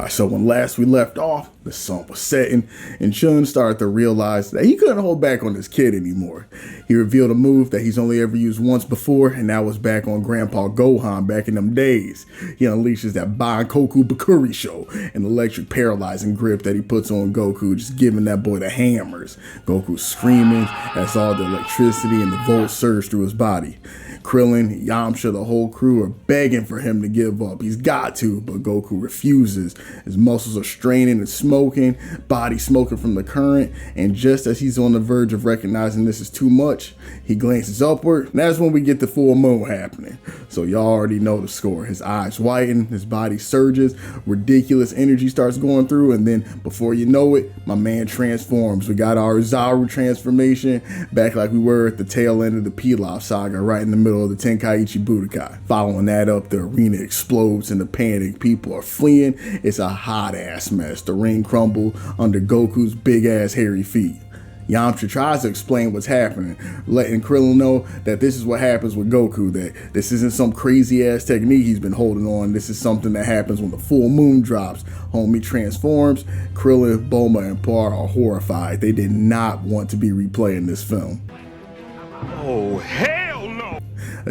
So when last we left off, the sun was setting, and Chun started to realize that he couldn't hold back on this kid anymore. He revealed a move that he's only ever used once before, and that was back on Grandpa Gohan back in them days. He unleashes that Bankoku Bakuri show, an electric paralyzing grip that he puts on Goku, just giving that boy the hammers. Goku screaming as all the electricity and the volts surge through his body. Krillin, Yamcha, the whole crew are begging for him to give up. He's got to, but Goku refuses. His muscles are straining and smoking, body smoking from the current, and just as he's on the verge of recognizing this is too much, he glances upward, and that's when we get the full moon happening. So y'all already know the score. His eyes whiten, his body surges, ridiculous energy starts going through, and then before you know it, my man transforms. We got our Zaru transformation back like we were at the tail end of the Pilaf saga, right in the middle of the Tenkaichi Budokai. Following that up, the arena explodes in the panic. People are fleeing. It's a hot ass mess. The ring crumbles under Goku's big ass hairy feet. Yamcha tries to explain what's happening, letting Krillin know that this is what happens with Goku, that this isn't some crazy ass technique he's been holding on. This is something that happens when the full moon drops. Homie transforms. Krillin, Bulma, and Par are horrified. They did not want to be replaying this film. Oh, hell no!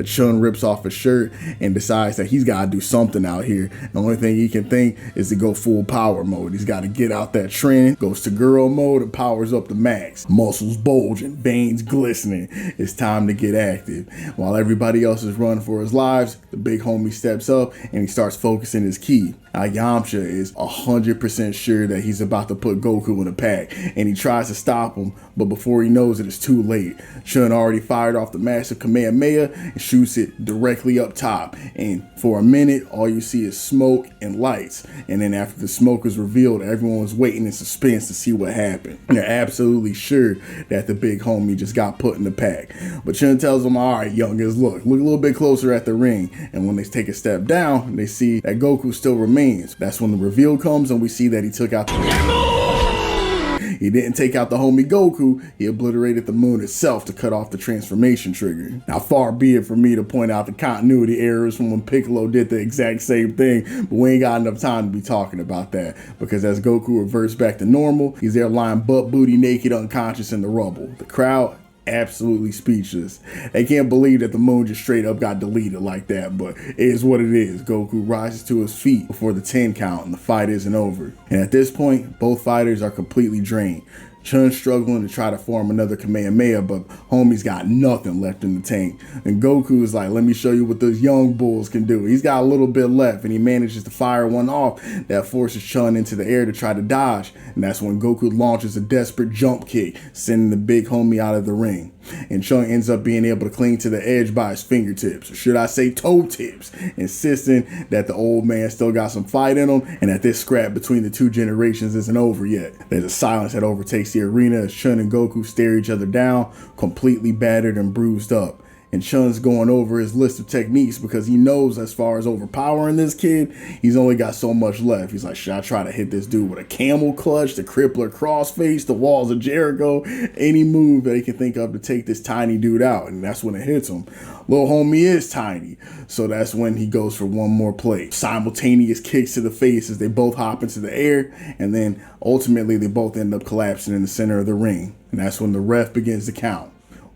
Chun rips off his shirt and decides that he's got to do something out here. The only thing he can think is to go full power mode. He's got to get out that trend, goes to girl mode, and powers up to max. Muscles bulging, veins glistening. It's time to get active. While everybody else is running for his lives, the big homie steps up and he starts focusing his ki. Now Yamcha is 100% sure that he's about to put Goku in a pack, and he tries to stop him, but before he knows it, it's too late. Chun already fired off the massive Kamehameha and shoots it directly up top, and for a minute, all you see is smoke and lights, and then after the smoke is revealed, everyone was waiting in suspense to see what happened. They're absolutely sure that the big homie just got put in the pack, but Chun tells them, all right, youngins, look a little bit closer at the ring, and when they take a step down, they see that Goku still remains. That's when the reveal comes and we see that he took out He didn't take out the homie Goku, he obliterated the moon itself to cut off the transformation trigger. Now far be it for me to point out the continuity errors from when Piccolo did the exact same thing, but we ain't got enough time to be talking about that, because as Goku reverts back to normal, he's there lying butt booty naked unconscious in the rubble. The crowd absolutely speechless. They can't believe that the moon just straight up got deleted like that, but it is what it is. Goku rises to his feet before the 10 count and the fight isn't over. And at this point, both fighters are completely drained. Chun struggling to try to form another Kamehameha, but homie's got nothing left in the tank. And Goku is like, let me show you what those young bulls can do. He's got a little bit left, and he manages to fire one off that forces Chun into the air to try to dodge. And that's when Goku launches a desperate jump kick, sending the big homie out of the ring. And Chun ends up being able to cling to the edge by his fingertips, or should I say toe tips, insisting that the old man still got some fight in him and that this scrap between the two generations isn't over yet. There's a silence that overtakes the arena as Chun and Goku stare each other down, completely battered and bruised up. And Chun's going over his list of techniques because he knows as far as overpowering this kid, he's only got so much left. He's like, should I try to hit this dude with a camel clutch, the crippler crossface, the walls of Jericho, any move that he can think of to take this tiny dude out? And that's when it hits him. Little homie is tiny. So that's when he goes for one more play. Simultaneous kicks to the face as they both hop into the air. And then ultimately they both end up collapsing in the center of the ring. And that's when the ref begins to count.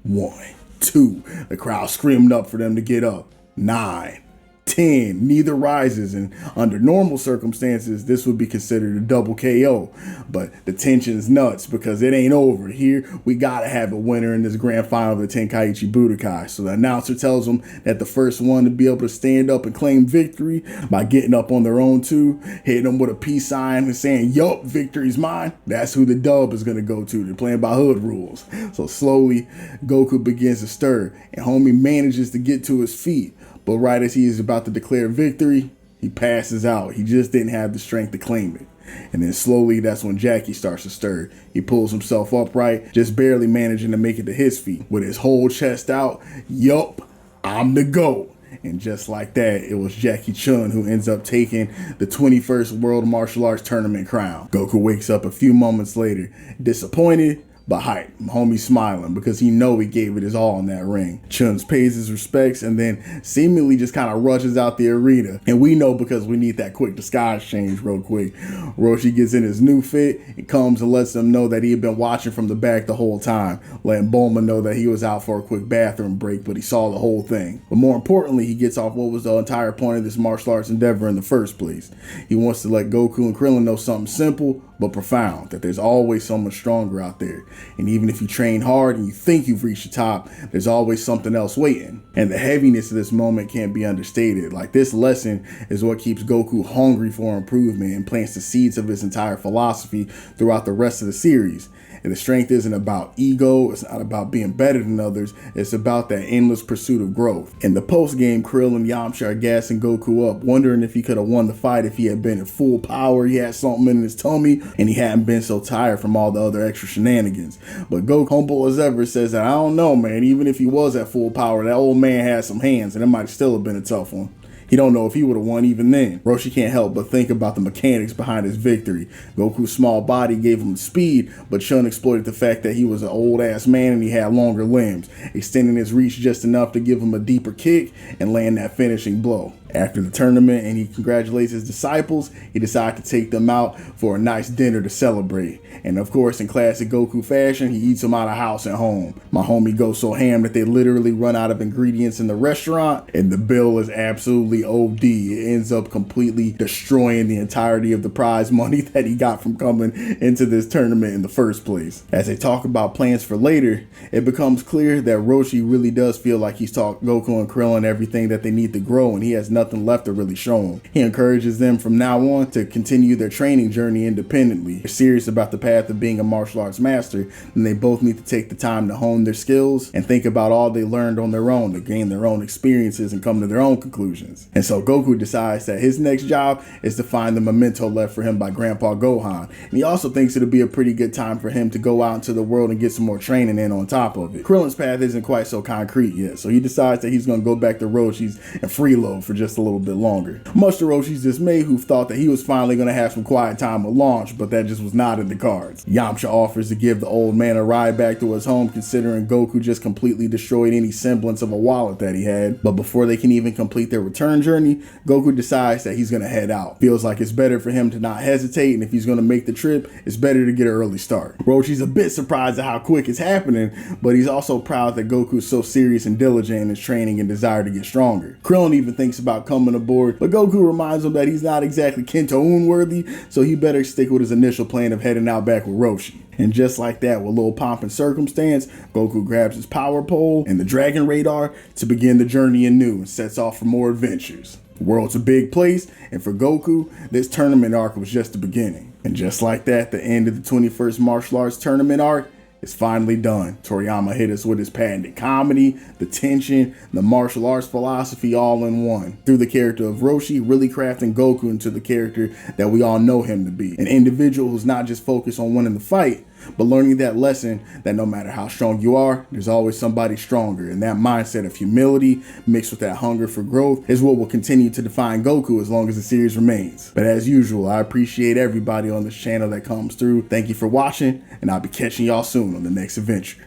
1, 2, the crowd screamed up for them to get up. 9, 10, neither rises, and under normal circumstances, this would be considered a double KO. But the tension's nuts because it ain't over. Here, we gotta have a winner in this grand final of the Tenkaichi Budokai. So the announcer tells them that the first one to be able to stand up and claim victory by getting up on their own too, hitting them with a peace sign and saying, yup, victory's mine. That's who the dub is gonna go to. They're playing by hood rules. So slowly, Goku begins to stir, and homie manages to get to his feet. But right as he is about to declare victory, he passes out. He just didn't have the strength to claim it. And then slowly, that's when Jackie starts to stir. He pulls himself upright, just barely managing to make it to his feet. With his whole chest out, yup, I'm the GOAT. And just like that, it was Jackie Chun who ends up taking the 21st World Martial Arts Tournament crown. Goku wakes up a few moments later, disappointed, but hype. Homie smiling because he know he gave it his all in that ring. Chun pays his respects and then seemingly just kind of rushes out the arena. And we know because we need that quick disguise change real quick. Roshi gets in his new fit and comes and lets them know that he had been watching from the back the whole time, letting Bulma know that he was out for a quick bathroom break, but he saw the whole thing. But more importantly, he gets off what was the entire point of this martial arts endeavor in the first place. He wants to let Goku and Krillin know something simple but profound, that there's always someone stronger out there. And even if you train hard and you think you've reached the top, there's always something else waiting. And the heaviness of this moment can't be understated. Like, this lesson is what keeps Goku hungry for improvement and plants the seeds of his entire philosophy throughout the rest of the series. And the strength isn't about ego, it's not about being better than others, it's about that endless pursuit of growth. In the post-game, Krill and Yamcha are gassing Goku up, wondering if he could have won the fight if he had been in full power, he had something in his tummy, and he hadn't been so tired from all the other extra shenanigans. But Goku, humble as ever, says that, I don't know, man, even if he was at full power, that old man had some hands, and it might still have been a tough one. He don't know if he would have won even then. Roshi can't help but think about the mechanics behind his victory. Goku's small body gave him speed, but Chun exploited the fact that he was an old ass man and he had longer limbs, extending his reach just enough to give him a deeper kick and land that finishing blow. After the tournament and he congratulates his disciples, he decides to take them out for a nice dinner to celebrate. And of course, in classic Goku fashion, he eats them out of house and home. My homie goes so ham that they literally run out of ingredients in the restaurant, and the bill is absolutely OD. It ends up completely destroying the entirety of the prize money that he got from coming into this tournament in the first place. As they talk about plans for later, it becomes clear that Roshi really does feel like he's taught Goku and Krillin everything that they need to grow, and he has nothing left to really show them. He encourages them from now on to continue their training journey independently. They're serious about the path of being a martial arts master, and they both need to take the time to hone their skills and think about all they learned on their own to gain their own experiences and come to their own conclusions. And so Goku decides that his next job is to find the memento left for him by Grandpa Gohan. And he also thinks it'll be a pretty good time for him to go out into the world and get some more training in on top of it. Krillin's path isn't quite so concrete yet, so he decides that he's going to go back to Roshi's and freeload for just a little bit longer. Much to Roshi's dismay, who thought that he was finally going to have some quiet time with Launch, but that just was not in the cards. Yamcha offers to give the old man a ride back to his home, considering Goku just completely destroyed any semblance of a wallet that he had. But before they can even complete their return journey, Goku decides that he's going to head out. Feels like it's better for him to not hesitate, and if he's going to make the trip, it's better to get an early start. Roshi's a bit surprised at how quick it's happening, but he's also proud that Goku's so serious and diligent in his training and desire to get stronger. Krillin even thinks about coming aboard, but Goku reminds him that he's not exactly Kento-un worthy, so he better stick with his initial plan of heading out back with Roshi. And just like that, with little pomp and circumstance, Goku grabs his power pole and the dragon radar to begin the journey anew and sets off for more adventures. The world's a big place, and for Goku, this tournament arc was just the beginning. And just like that, the end of the 21st Martial Arts Tournament arc is finally done. Toriyama hit us with his patented comedy, the tension, the martial arts philosophy all in one. Through the character of Roshi, really crafting Goku into the character that we all know him to be. An individual who's not just focused on winning the fight, but learning that lesson that no matter how strong you are, there's always somebody stronger. And that mindset of humility mixed with that hunger for growth is what will continue to define Goku as long as the series remains. But as usual, I appreciate everybody on this channel that comes through. Thank you for watching, and I'll be catching y'all soon on the next adventure.